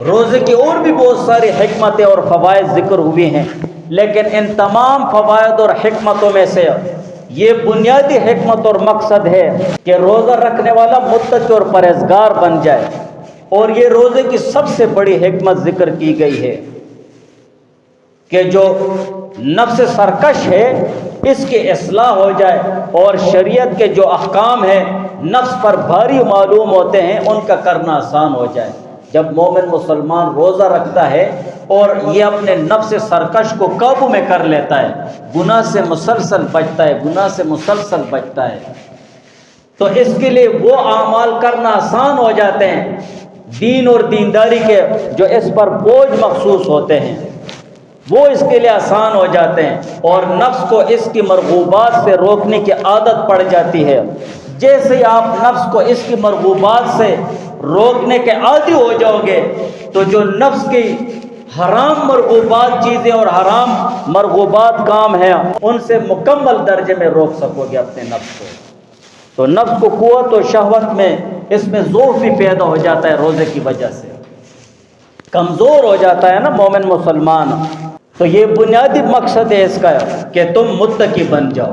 روزے کی اور بھی بہت ساری حکمتیں اور فوائد ذکر ہوئے ہیں، لیکن ان تمام فوائد اور حکمتوں میں سے یہ بنیادی حکمت اور مقصد ہے کہ روزہ رکھنے والا متقی اور پرہیزگار بن جائے، اور یہ روزے کی سب سے بڑی حکمت ذکر کی گئی ہے کہ جو نفس سرکش ہے اس کی اصلاح ہو جائے، اور شریعت کے جو احکام ہیں نفس پر بھاری معلوم ہوتے ہیں ان کا کرنا آسان ہو جائے۔ جب مومن مسلمان روزہ رکھتا ہے اور یہ اپنے نفس سرکش کو قابو میں کر لیتا ہے، گناہ سے مسلسل بچتا ہے، تو اس کے لیے وہ اعمال کرنا آسان ہو جاتے ہیں، دین اور دینداری کے جو اس پر بوجھ محسوس ہوتے ہیں وہ اس کے لیے آسان ہو جاتے ہیں، اور نفس کو اس کی مرغوبات سے روکنے کی عادت پڑ جاتی ہے۔ جیسے ہی آپ نفس کو اس کی مرغوبات سے روکنے کے عادی ہو جاؤ گے تو جو نفس کی حرام مرغوبات چیزیں اور حرام مرغوبات کام ہیں ان سے مکمل درجے میں روک سکو گے اپنے نفس کو۔ تو نفس کو قوت و شہوت میں اس میں ضعف بھی پیدا ہو جاتا ہے، روزے کی وجہ سے کمزور ہو جاتا ہے نا مومن مسلمان۔ تو یہ بنیادی مقصد ہے اس کا کہ تم متقی بن جاؤ۔